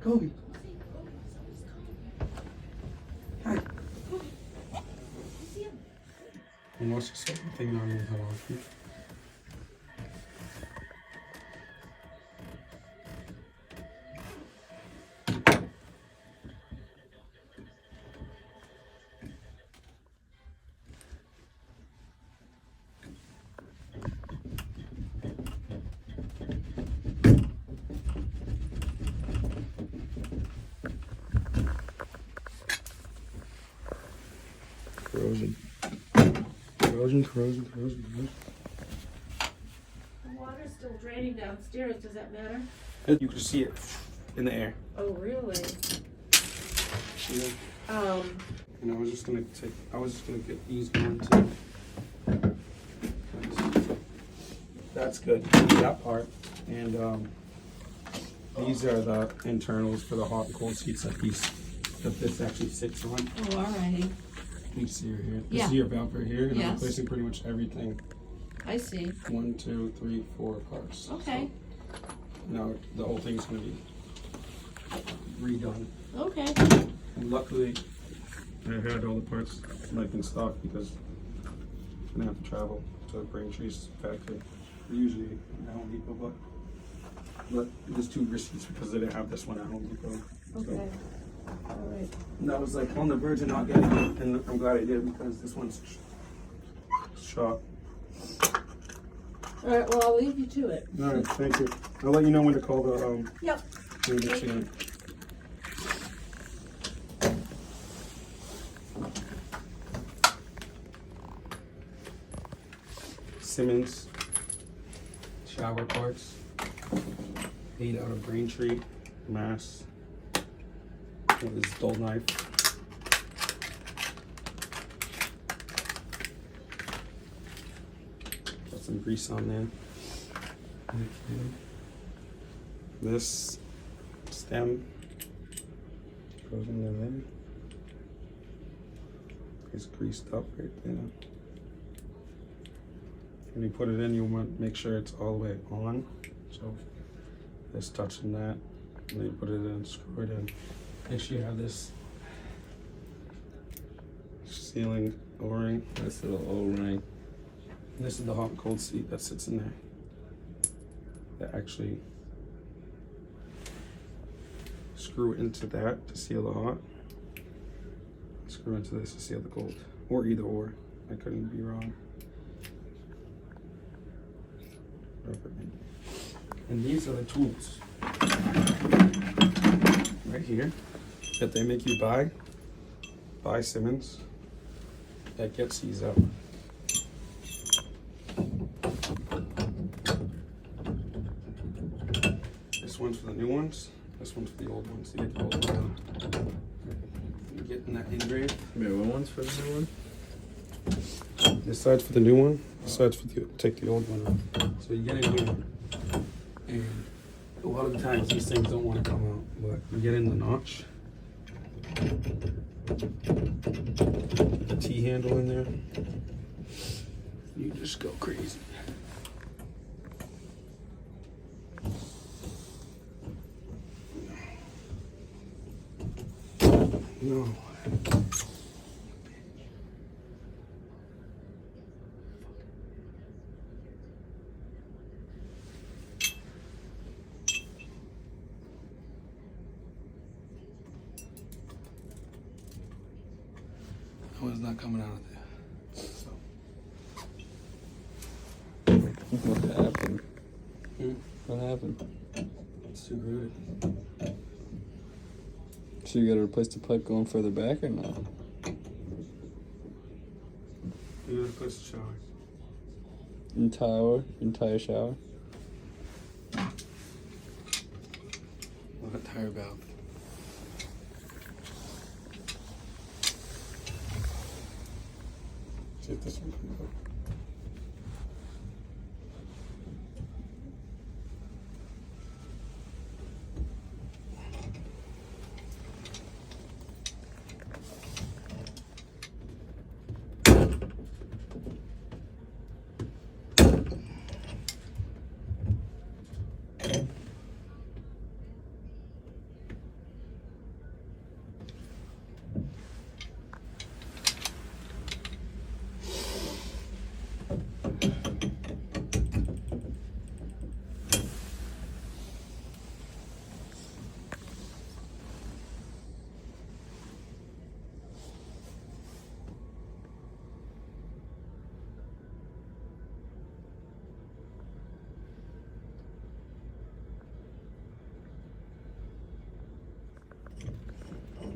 Kobe. Hi. And what's the second thing on your head off? Corrosion. Corrosion. The water's still draining downstairs. Does that matter? You can see it in the air. Oh, really? Yeah. And I was just gonna get these on too. That's good. That part. And these are the internals for the hot and cold seats that this actually sits on. Oh, alrighty. You can see her here. Yeah. This is your valve right here, and I'm Yes. replacing pretty much everything. I see. 1, 2, 3, 4 parts. Okay. So now the whole thing's gonna be redone. Okay. And luckily, I had all the parts like in stock because I'm gonna have to travel to Braintree's factory. Usually at Home Depot, but it was too risky because they didn't have this one at Home Depot. Okay. All right. And I was like on the verge of not getting it, and I'm glad I did because this one's shot. All right. Well, I'll leave you to it. All right, thank you. I'll let you know when to call the Yep. machine. Symmons shower parts, 8 out of Braintree, Mass. With this dull knife. Got some grease on there. Okay. This stem goes in there. It's greased up right there. When you put it in, you want to make sure it's all the way on. So it's touching that. And then you put it in, screw it in. Make sure you have this sealing O-ring. This little O-ring. This is the hot and cold seat that sits in there. That actually screw into that to seal the hot. Screw into this to seal the cold. Or either or. I couldn't be wrong. And these are the tools right here that they make you buy Symmons, that gets these out. This one's for the new ones, this one's for the old ones. You get the old one out. You're getting that engraved. Wait, what one's for the new one? This side's for the new one, this side's for take the old one out. So you get in here, and a lot of the times these things don't want to come out, but you get in the notch. The T-handle in there. You just go crazy. No. That one's not coming out of there. So. What happened? Hmm? What happened? It's too rooted. So you gotta replace the pipe going further back or no? You gotta place the shower. Entire shower? Look at tire valve. See if this one comes up.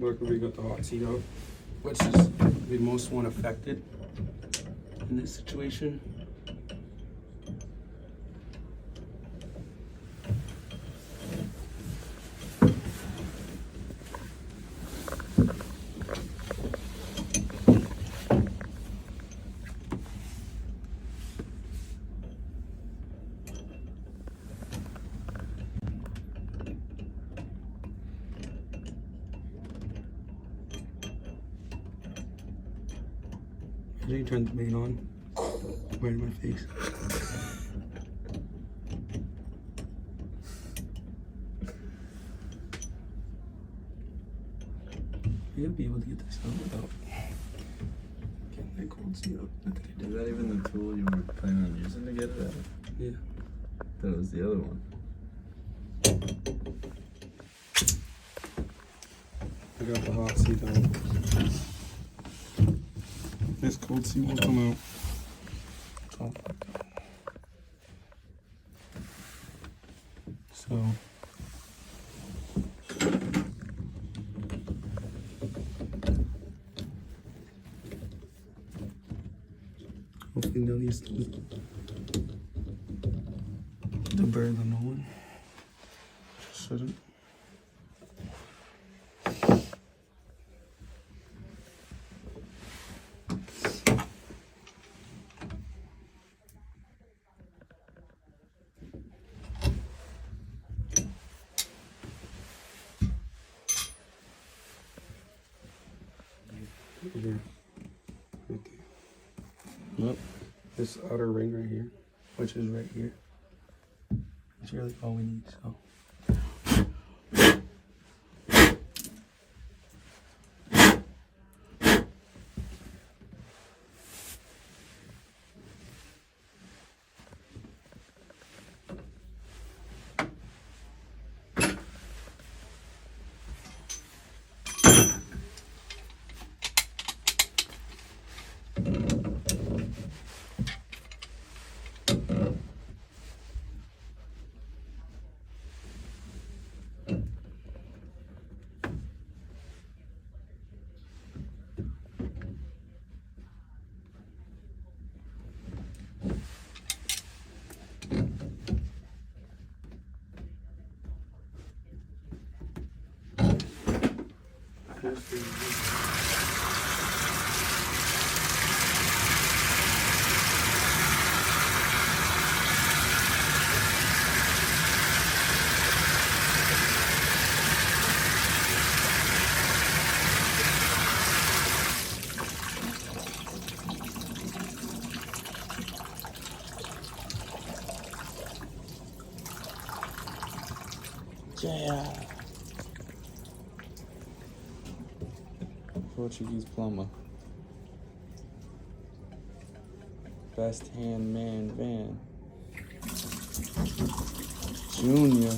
Luckily, we got the hot seat out, which is the most one affected in this situation. I think turn the main on. Right in my face. You gotta be able to get this out without getting that cold seat up. Not that I Is did. that even the tool you were planning on using to get it out? Yeah. That was the other one. I got the hot seat out. This cold seat will come out. Oh. So. Hopefully none of these the bird on no one. Shouldn't. Here. Right there. Yep. This outer ring right here, which is right here. It's really all we need, so. Yeah. Portuguese plumber. Best hand man van. Junior.